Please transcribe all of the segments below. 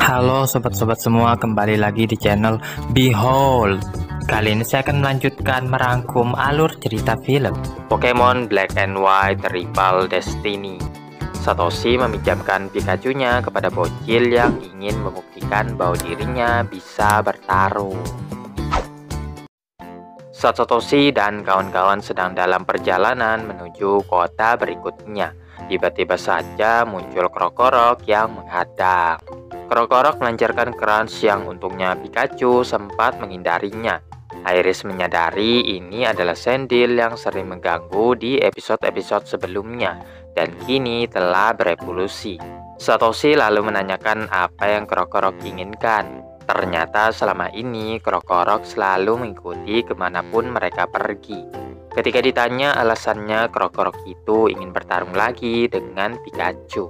Halo sobat-sobat semua, kembali lagi di channel Behold. Kali ini saya akan melanjutkan merangkum alur cerita film Pokemon Black and White Rival Destiny. Satoshi meminjamkan Pikachu-nya kepada bocil yang ingin membuktikan bahwa dirinya bisa bertarung. Saat Satoshi dan kawan-kawan sedang dalam perjalanan menuju kota berikutnya, tiba-tiba saja muncul Krokorok yang menghadang. Krokorok melancarkan crunch yang untungnya Pikachu sempat menghindarinya. Iris menyadari ini adalah Sandil yang sering mengganggu di episode-episode sebelumnya dan kini telah berevolusi. Satoshi lalu menanyakan apa yang Krokorok inginkan. Ternyata selama ini Krokorok selalu mengikuti kemanapun mereka pergi. Ketika ditanya alasannya, Krokorok itu ingin bertarung lagi dengan Pikachu.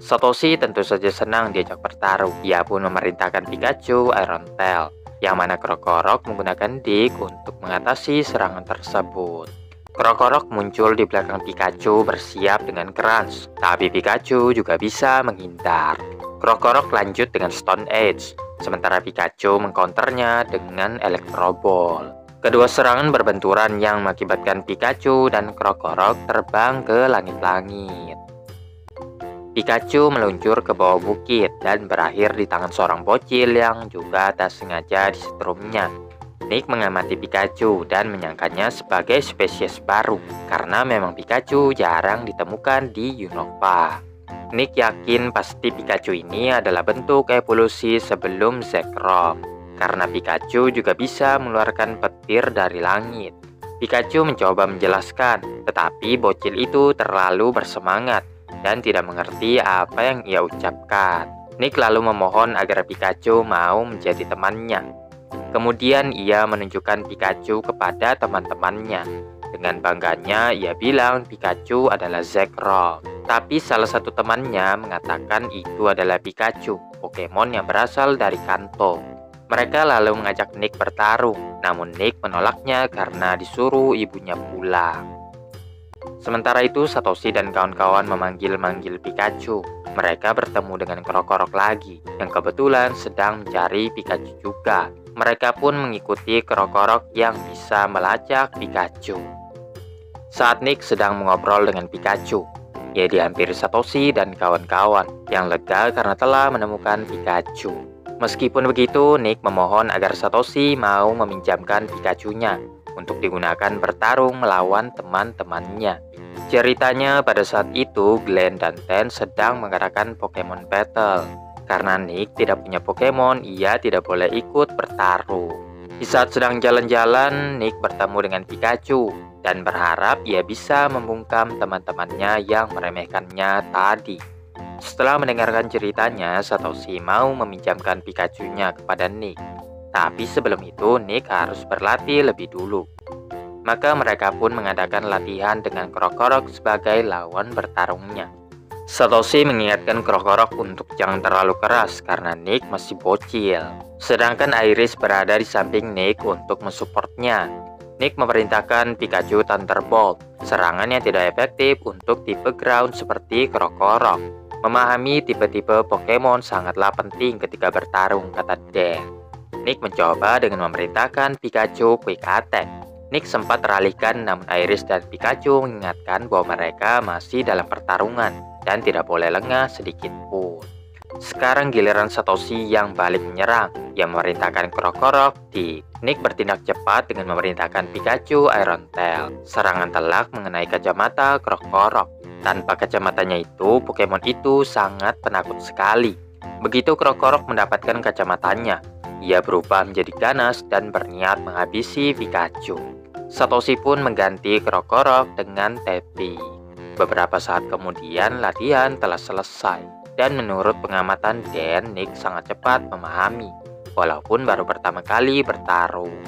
Satoshi tentu saja senang diajak bertarung. Ia pun memerintahkan Pikachu Iron Tail, yang mana Krokorok menggunakan Dig untuk mengatasi serangan tersebut. Krokorok muncul di belakang Pikachu bersiap dengan Crunch, tapi Pikachu juga bisa menghindar. Krokorok lanjut dengan Stone Edge, sementara Pikachu mengcounternya dengan Electro Ball. Kedua serangan berbenturan yang mengakibatkan Pikachu dan Krokorok terbang ke langit-langit. Pikachu meluncur ke bawah bukit dan berakhir di tangan seorang bocil yang juga tak sengaja disetrumnya. Nick mengamati Pikachu dan menyangkanya sebagai spesies baru karena memang Pikachu jarang ditemukan di Unova. Nick yakin pasti Pikachu ini adalah bentuk evolusi sebelum Zekrom, karena Pikachu juga bisa mengeluarkan petir dari langit. Pikachu mencoba menjelaskan, tetapi bocil itu terlalu bersemangat dan tidak mengerti apa yang ia ucapkan. Nick lalu memohon agar Pikachu mau menjadi temannya. Kemudian ia menunjukkan Pikachu kepada teman-temannya. Dengan bangganya ia bilang Pikachu adalah Zekrom. Tapi salah satu temannya mengatakan itu adalah Pikachu, Pokemon yang berasal dari Kanto. Mereka lalu mengajak Nick bertarung, namun Nick menolaknya karena disuruh ibunya pulang. Sementara itu, Satoshi dan kawan-kawan memanggil-manggil Pikachu. Mereka bertemu dengan Krokorok lagi, yang kebetulan sedang mencari Pikachu juga. Mereka pun mengikuti Krokorok yang bisa melacak Pikachu. Saat Nick sedang mengobrol dengan Pikachu, ia dihampiri Satoshi dan kawan-kawan, yang lega karena telah menemukan Pikachu. Meskipun begitu, Nick memohon agar Satoshi mau meminjamkan Pikachu-nya untuk digunakan bertarung melawan teman-temannya. Ceritanya pada saat itu Glenn dan Ten sedang mengadakan Pokemon Battle. Karena Nick tidak punya Pokemon, ia tidak boleh ikut bertarung. Di saat sedang jalan-jalan, Nick bertemu dengan Pikachu dan berharap ia bisa membungkam teman-temannya yang meremehkannya tadi. Setelah mendengarkan ceritanya, Satoshi mau meminjamkan Pikachu-nya kepada Nick. Tapi sebelum itu, Nick harus berlatih lebih dulu. Maka mereka pun mengadakan latihan dengan Krokorok sebagai lawan bertarungnya. Satoshi mengingatkan Krokorok untuk jangan terlalu keras karena Nick masih bocil. Sedangkan Iris berada di samping Nick untuk mensupportnya. Nick memerintahkan Pikachu Thunderbolt, serangan yang tidak efektif untuk tipe ground seperti Krokorok. Memahami tipe-tipe Pokemon sangatlah penting ketika bertarung, kata Dan. Nick mencoba dengan memerintahkan Pikachu Quick Attack. Nick sempat teralihkan, namun Iris dan Pikachu mengingatkan bahwa mereka masih dalam pertarungan dan tidak boleh lengah sedikit pun. Sekarang giliran Satoshi yang balik menyerang, yang memerintahkan Krokorok Dig. Nick bertindak cepat dengan memerintahkan Pikachu Iron Tail. Serangan telak mengenai kacamata Krokorok. Tanpa kacamatanya itu, Pokemon itu sangat penakut sekali. Begitu Krokorok mendapatkan kacamatanya, ia berubah menjadi ganas dan berniat menghabisi Pikachu. Satoshi pun mengganti Krokorok dengan Tepi. Beberapa saat kemudian latihan telah selesai. Dan menurut pengamatan Dan, Nick sangat cepat memahami, walaupun baru pertama kali bertarung.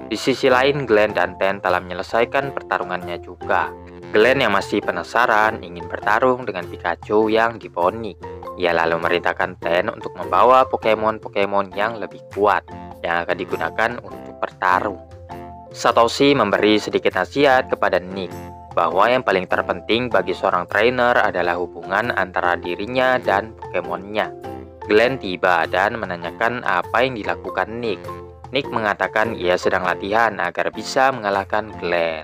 Di sisi lain, Glenn dan Ten telah menyelesaikan pertarungannya juga. Glenn yang masih penasaran ingin bertarung dengan Pikachu yang dibawa Nick. Ia lalu memerintahkan Ten untuk membawa Pokemon-Pokemon yang lebih kuat yang akan digunakan untuk bertarung. Satoshi memberi sedikit nasihat kepada Nick bahwa yang paling terpenting bagi seorang trainer adalah hubungan antara dirinya dan Pokemonnya. Glenn tiba dan menanyakan apa yang dilakukan Nick. Nick mengatakan ia sedang latihan agar bisa mengalahkan Glenn.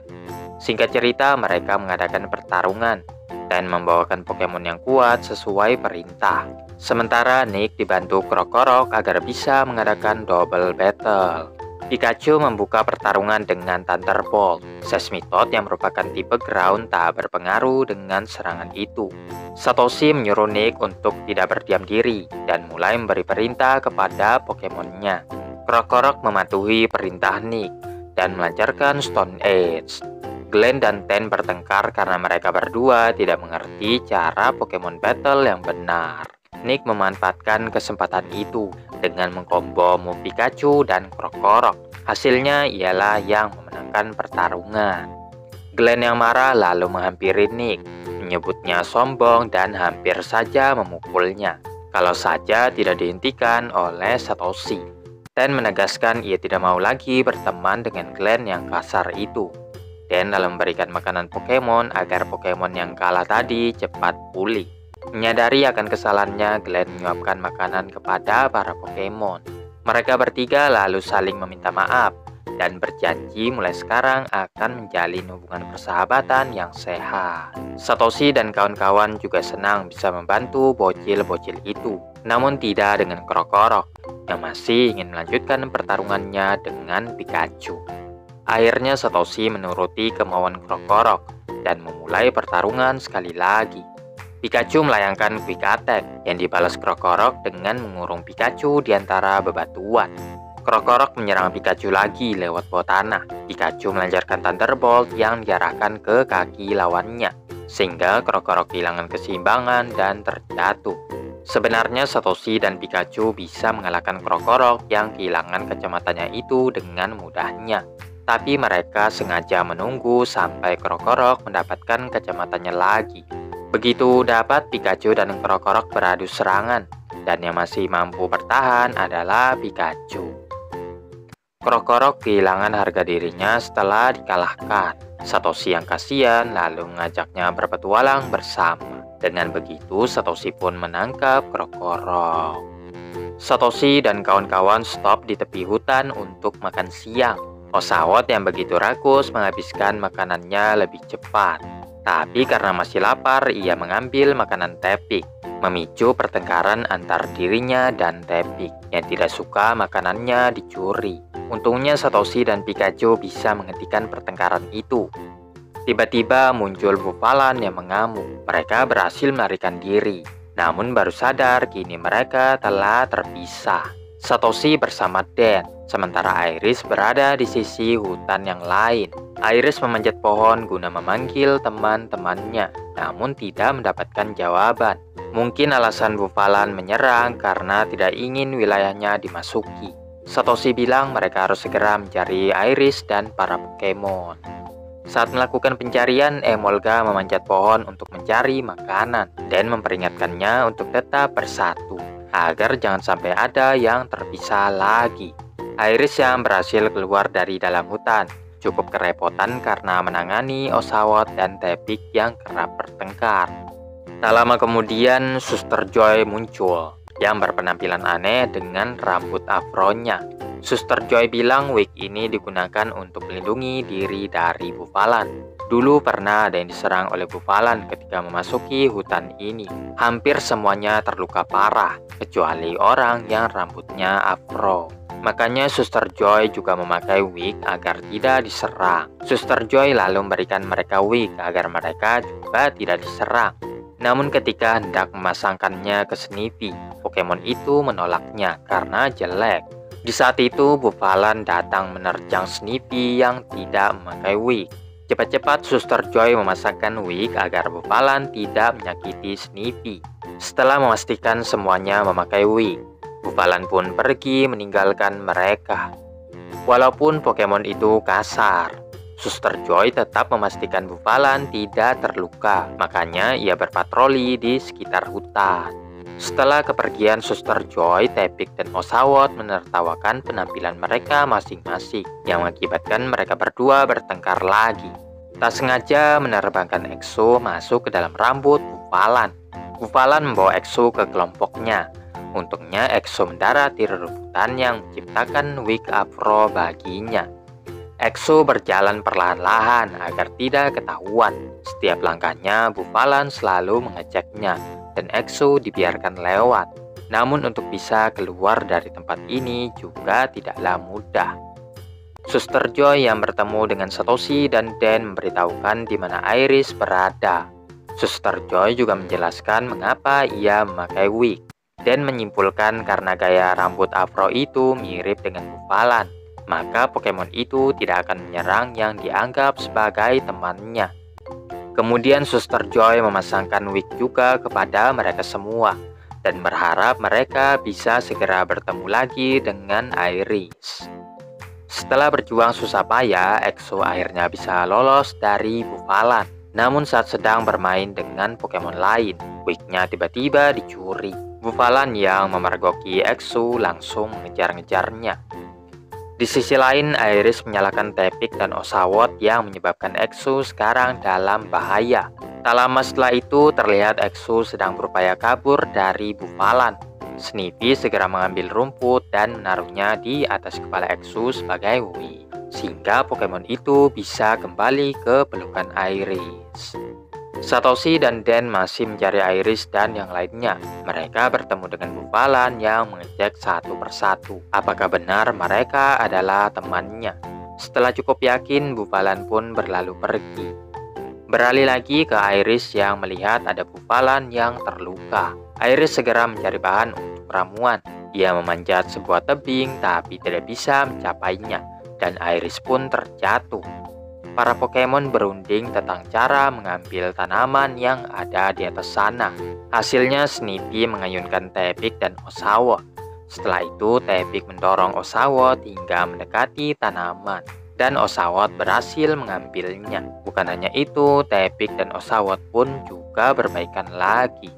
Singkat cerita, mereka mengadakan pertarungan dan membawakan Pokemon yang kuat sesuai perintah. Sementara Nick dibantu Krokorok agar bisa mengadakan double battle. Pikachu membuka pertarungan dengan Thunderbolt. Seismitoad yang merupakan tipe ground tak berpengaruh dengan serangan itu. Satoshi menyuruh Nick untuk tidak berdiam diri dan mulai memberi perintah kepada Pokemonnya. Krokorok mematuhi perintah Nick dan melancarkan Stone Edge. Glenn dan Ten bertengkar karena mereka berdua tidak mengerti cara Pokemon Battle yang benar. Nick memanfaatkan kesempatan itu dengan mengkombo move Pikachu dan Krokorok. Hasilnya ialah yang memenangkan pertarungan. Glenn yang marah lalu menghampiri Nick, menyebutnya sombong dan hampir saja memukulnya kalau saja tidak dihentikan oleh Satoshi. Ten menegaskan ia tidak mau lagi berteman dengan Glenn yang kasar itu. Dan lalu memberikan makanan Pokemon agar Pokemon yang kalah tadi cepat pulih. Menyadari akan kesalahannya, Glenn menyuapkan makanan kepada para Pokemon. Mereka bertiga lalu saling meminta maaf dan berjanji mulai sekarang akan menjalin hubungan persahabatan yang sehat. Satoshi dan kawan-kawan juga senang bisa membantu bocil-bocil itu, namun tidak dengan Krokorok yang masih ingin melanjutkan pertarungannya dengan Pikachu. Akhirnya Satoshi menuruti kemauan Krokorok dan memulai pertarungan sekali lagi. Pikachu melayangkan Quick Attack yang dibalas Krokorok dengan mengurung Pikachu di antara bebatuan. Krokorok menyerang Pikachu lagi lewat bawah tanah. Pikachu melancarkan Thunderbolt yang diarahkan ke kaki lawannya, sehingga Krokorok kehilangan keseimbangan dan terjatuh. Sebenarnya Satoshi dan Pikachu bisa mengalahkan Krokorok yang kehilangan kacamatanya itu dengan mudahnya. Tapi mereka sengaja menunggu sampai Krokorok mendapatkan kacamatanya lagi. Begitu dapat Pikachu dan Krokorok beradu serangan, dan yang masih mampu bertahan adalah Pikachu. Krokorok kehilangan harga dirinya setelah dikalahkan. Satoshi yang kasihan lalu mengajaknya berpetualang bersama. Dengan begitu Satoshi pun menangkap Krokorok. Satoshi dan kawan-kawan stop di tepi hutan untuk makan siang. Oshawott yang begitu rakus menghabiskan makanannya lebih cepat. Tapi karena masih lapar, ia mengambil makanan Tepik, memicu pertengkaran antar dirinya dan Tepik yang tidak suka makanannya dicuri. Untungnya Satoshi dan Pikachu bisa menghentikan pertengkaran itu. Tiba-tiba muncul Bufalan yang mengamuk. Mereka berhasil melarikan diri, namun baru sadar kini mereka telah terpisah. Satoshi bersama Dan, sementara Iris berada di sisi hutan yang lain. Iris memanjat pohon guna memanggil teman-temannya, namun tidak mendapatkan jawaban. Mungkin alasan Bufalan menyerang karena tidak ingin wilayahnya dimasuki. Satoshi bilang mereka harus segera mencari Iris dan para Pokemon. Saat melakukan pencarian, Emolga memanjat pohon untuk mencari makanan dan memperingatkannya untuk tetap bersatu, agar jangan sampai ada yang terpisah lagi. Iris yang berhasil keluar dari dalam hutan cukup kerepotan karena menangani Oshawott dan Tepik yang kerap bertengkar. Tak lama kemudian, Suster Joy muncul yang berpenampilan aneh dengan rambut afronya. Suster Joy bilang wig ini digunakan untuk melindungi diri dari Bufalan. Dulu pernah ada yang diserang oleh Bufalan ketika memasuki hutan ini. Hampir semuanya terluka parah, kecuali orang yang rambutnya afro. Makanya Suster Joy juga memakai wig agar tidak diserang. Suster Joy lalu memberikan mereka wig agar mereka juga tidak diserang. Namun ketika hendak memasangkannya ke Sniffy, Pokemon itu menolaknya karena jelek. Di saat itu Bufalan datang menerjang Sniffy yang tidak memakai wig. Cepat-cepat Suster Joy memasangkan wig agar Bufalan tidak menyakiti Sniffy. Setelah memastikan semuanya memakai wig, Bufalan pun pergi meninggalkan mereka. Walaupun Pokemon itu kasar, Suster Joy tetap memastikan Bufalan tidak terluka. Makanya ia berpatroli di sekitar hutan. Setelah kepergian Suster Joy, Tepik dan Oshawott menertawakan penampilan mereka masing-masing, yang mengakibatkan mereka berdua bertengkar lagi. Tak sengaja menerbangkan Exo masuk ke dalam rambut Bufalan. Bufalan membawa Exo ke kelompoknya. Untungnya EXO mendarat di rerumputan yang menciptakan wig afro baginya. EXO berjalan perlahan-lahan agar tidak ketahuan. Setiap langkahnya Buffalan selalu mengeceknya dan EXO dibiarkan lewat. Namun untuk bisa keluar dari tempat ini juga tidaklah mudah. Suster Joy yang bertemu dengan Satoshi dan Dan memberitahukan di mana Iris berada. Suster Joy juga menjelaskan mengapa ia memakai wig dan menyimpulkan karena gaya rambut afro itu mirip dengan Buffalan, maka Pokemon itu tidak akan menyerang yang dianggap sebagai temannya. Kemudian Suster Joy memasangkan wig juga kepada mereka semua dan berharap mereka bisa segera bertemu lagi dengan Iris. Setelah berjuang susah payah, EXO akhirnya bisa lolos dari Buffalan. Namun saat sedang bermain dengan Pokemon lain, wignya tiba-tiba dicuri. Buffalan yang memergoki EXO langsung mengejar-ngejarnya. Di sisi lain, Iris menyalakan Tepik dan Oshawott yang menyebabkan EXO sekarang dalam bahaya. Tak lama setelah itu, terlihat EXO sedang berupaya kabur dari Buffalan. Snippy segera mengambil rumput dan menaruhnya di atas kepala EXO sebagai wig, sehingga Pokemon itu bisa kembali ke pelukan Iris. Satoshi dan Dan masih mencari Iris dan yang lainnya. Mereka bertemu dengan Buffalan yang mengecek satu persatu apakah benar mereka adalah temannya. Setelah cukup yakin, Buffalan pun berlalu pergi. Beralih lagi ke Iris yang melihat ada Buffalan yang terluka. Iris segera mencari bahan untuk ramuan. Ia memanjat sebuah tebing tapi tidak bisa mencapainya, dan Iris pun terjatuh. Para Pokemon berunding tentang cara mengambil tanaman yang ada di atas sana. Hasilnya Snippy mengayunkan Tepik dan Oshawott. Setelah itu Tepik mendorong Oshawott hingga mendekati tanaman, dan Oshawott berhasil mengambilnya. Bukan hanya itu, Tepik dan Oshawott pun juga berbaikan lagi.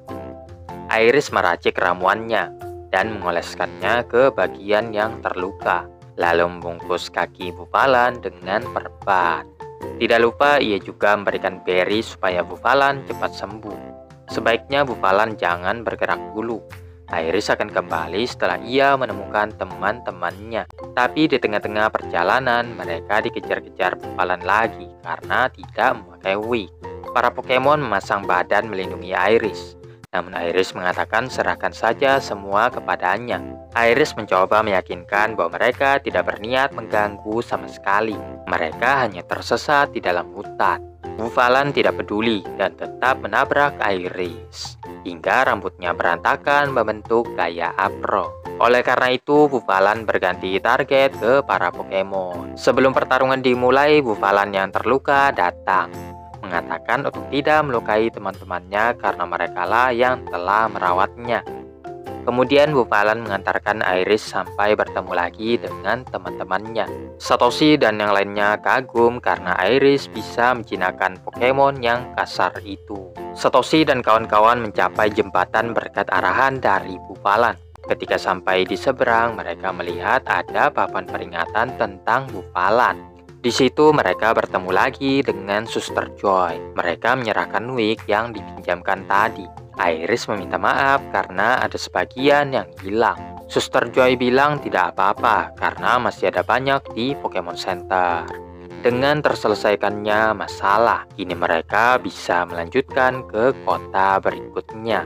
Iris meracik ramuannya dan mengoleskannya ke bagian yang terluka, lalu membungkus kaki Buffalan dengan perban. Tidak lupa ia juga memberikan beri supaya Buffalan cepat sembuh. Sebaiknya Buffalan jangan bergerak dulu. Iris akan kembali setelah ia menemukan teman-temannya. Tapi di tengah-tengah perjalanan mereka dikejar-kejar Buffalan lagi karena tidak memakai wig. Para Pokemon memasang badan melindungi Iris. Namun Iris mengatakan serahkan saja semua kepadanya. Iris mencoba meyakinkan bahwa mereka tidak berniat mengganggu sama sekali. Mereka hanya tersesat di dalam hutan. Buffalan tidak peduli dan tetap menabrak Iris, hingga rambutnya berantakan membentuk gaya afro. Oleh karena itu, Buffalan berganti target ke para Pokemon. Sebelum pertarungan dimulai, Buffalan yang terluka datang, mengatakan untuk tidak melukai teman-temannya karena merekalah yang telah merawatnya. Kemudian Buffalan mengantarkan Iris sampai bertemu lagi dengan teman-temannya. Satoshi dan yang lainnya kagum karena Iris bisa menjinakkan Pokemon yang kasar itu. Satoshi dan kawan-kawan mencapai jembatan berkat arahan dari Buffalan. Ketika sampai di seberang, mereka melihat ada papan peringatan tentang Buffalan. Di situ mereka bertemu lagi dengan Suster Joy. Mereka menyerahkan wig yang dipinjamkan tadi. Iris meminta maaf karena ada sebagian yang hilang. Suster Joy bilang tidak apa-apa karena masih ada banyak di Pokemon Center. Dengan terselesaikannya masalah, kini mereka bisa melanjutkan ke kota berikutnya.